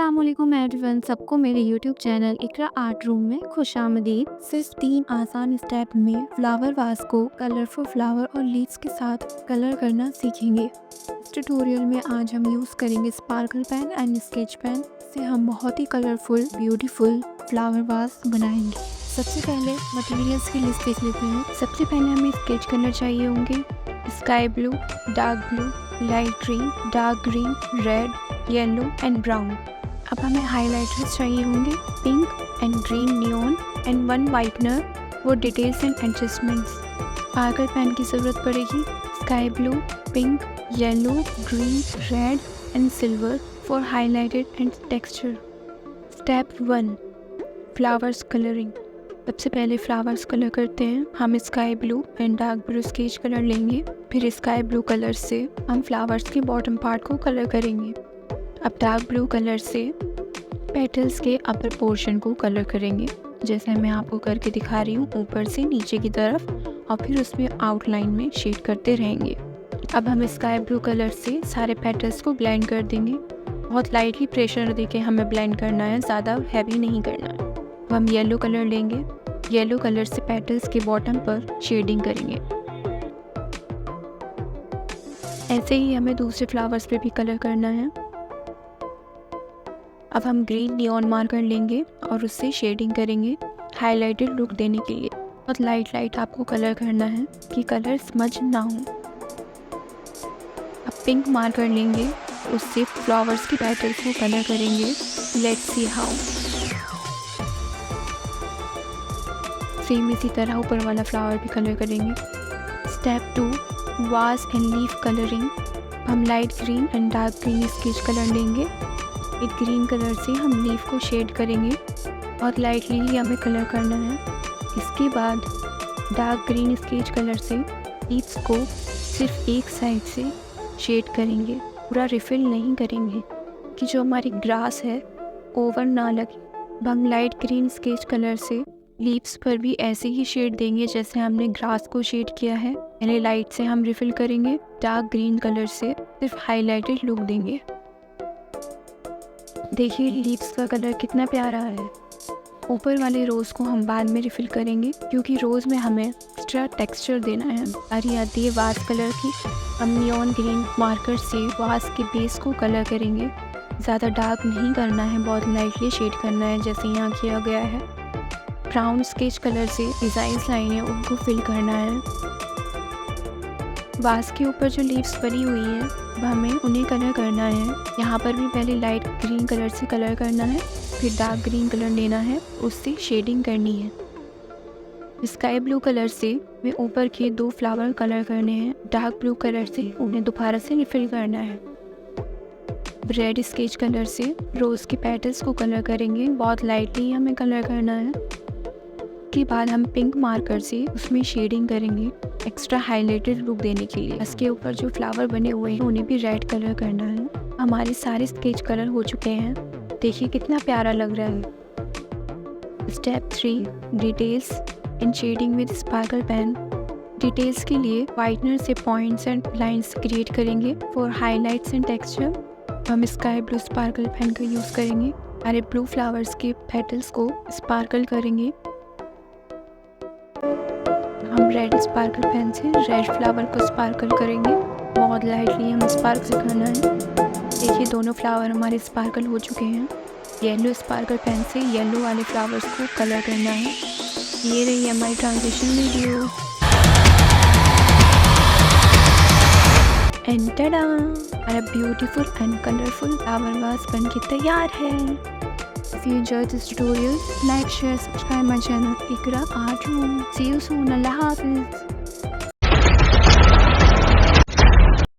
अस्सलामुअलैकुम एवरीवन, सबको मेरे यूट्यूब चैनल इकरा आर्ट रूम में खुशामदीद। सिर्फ 3 आसान स्टेप में फ्लावर वास को कलरफुल फ्लावर और लीव्स के साथ कलर करना सीखेंगे। इस ट्यूटोरियल में आज हम यूज़ करेंगे sparkle pen and sketch pen से हम बहुत ही कलरफुल ब्यूटीफुल फ्लावर वास बनाएंगे। सबसे पहले मटेरियल्स की लिस्ट देख लेते हैं। सबसे पहले हमें स्केच कलर चाहिए होंगे sky blue, dark blue, light green, dark green, red, yellow and brown. अब हमें हाइलाइटर्स चाहिए होंगे pink and green neon and 1 whitener for details and adjustments. Sparkle pen की ज़रूरत पड़ेगी sky blue, pink, yellow, green, red and silver for highlighted and texture. Step 1 flowers colouring. सबसे पहले flowers colour करते हैं। हम sky blue and dark blue sketch colour लेंगे, फिर स्काई ब्लू कलर से हम फ्लावर्स के बॉटम पार्ट को कलर करेंगे। अब डार्क ब्लू कलर से पेटल्स के अपर पोर्शन को कलर करेंगे, जैसे मैं आपको करके दिखा रही हूँ, ऊपर से नीचे की तरफ, और फिर उसमें आउटलाइन में शेड करते रहेंगे। अब हम स्काई ब्लू कलर से सारे पेटल्स को ब्लेंड कर देंगे। बहुत लाइटली प्रेशर देके हमें ब्लेंड करना है, ज़्यादा हैवी नहीं करना है। अब हम येलो कलर लेंगे, येलो कलर से पेटल्स के बॉटम पर शेडिंग करेंगे। ऐसे ही हमें दूसरे फ्लावर्स पे भी कलर करना है। अब हम ग्रीन नियॉन मार्कर लेंगे और उससे शेडिंग करेंगे हाइलाइटेड लुक देने के लिए। बहुत लाइट आपको कलर करना है कि कलर स्मज ना हो। अब पिंक मार्कर लेंगे, उससे फ्लावर्स की पेटल्स को कलर करेंगे। Let's see how. सेम इसी तरह ऊपर वाला फ्लावर भी कलर करेंगे। स्टेप 2 वास एंड लीफ कलरिंग। हम light green and dark green sketch colour लेंगे। एक ग्रीन कलर से हम लीफ को शेड करेंगे और लाइटली ही हमें कलर करना है। इसके बाद डार्क ग्रीन स्केच कलर से लीव्स को सिर्फ एक साइड से शेड करेंगे, पूरा रिफिल नहीं करेंगे कि जो हमारी ग्रास है ओवर ना लगे। अब हम लाइट ग्रीन स्केच कलर से लीव्स पर भी ऐसे ही शेड देंगे जैसे हमने ग्रास को शेड किया है। पहले लाइट से हम रिफिल करेंगे, डार्क ग्रीन कलर से सिर्फ हाईलाइटेड लुक देंगे। देखिए लीव्स का कलर कितना प्यारा है। ऊपर वाले रोज़ को हम बाद में रिफिल करेंगे क्योंकि रोज़ में हमें एक्स्ट्रा टेक्सचर देना है। बारी आती है वास कलर की। हम नियॉन ग्रीन मार्कर से वास के बेस को कलर करेंगे। ज़्यादा डार्क नहीं करना है, बहुत लाइटली शेड करना है जैसे यहाँ किया गया है। ब्राउन स्केच कलर से डिज़ाइन लाइन है उनको फिल करना है। वास के ऊपर जो लीव्स बनी हुई हैं अब हमें उन्हें कलर करना है। यहाँ पर भी पहले लाइट ग्रीन कलर से कलर करना है, फिर डार्क ग्रीन कलर लेना है, उससे शेडिंग करनी है। स्काई ब्लू कलर से हमें ऊपर के 2 फ्लावर कलर करने हैं। डार्क ब्लू कलर से उन्हें दोबारा से रिफिल करना है। रेड स्केच कलर से रोज़ के पेटल्स को कलर करेंगे, बहुत लाइटली हमें कलर करना है। के बाद हम पिंक मार्कर से उसमें शेडिंग करेंगे एक्स्ट्रा हाइलाइटेड लुक देने के लिए। इसके ऊपर जो फ्लावर बने हुए हैं उन्हें भी रेड कलर करना है। हमारे सारे स्केच कलर हो चुके हैं, देखिए कितना प्यारा लग रहा है। Step 3 details and shading with sparkle pen. Details के लिए वाइटनर से पॉइंट्स एंड लाइन्स क्रिएट करेंगे फॉर हाईलाइट्स एंड टेक्सचर। हम स्काई ब्लू स्पार्कल पेन का यूज़ करेंगे। हमारे ब्लू फ्लावर्स के पेटल्स को स्पार्कल करेंगे। हम रेड स्पार्कल पेन से रेड फ्लावर को स्पार्कल करेंगे, बहुत लाइटली हमें स्पार्क से करना है। देखिए दोनों फ्लावर हमारे स्पार्कल हो चुके हैं। येलो स्पार्कल पेन से येलो वाले फ्लावर्स को कलर करना है। ये रही हमारी ट्रांजिशन वीडियो। एंड टडा, हमारा beautiful and colourful flower vase बन के तैयार है। If you enjoyed this tutorial, like, share, subscribe my channel Ikra Art Room. See you soon. Allah Hafiz.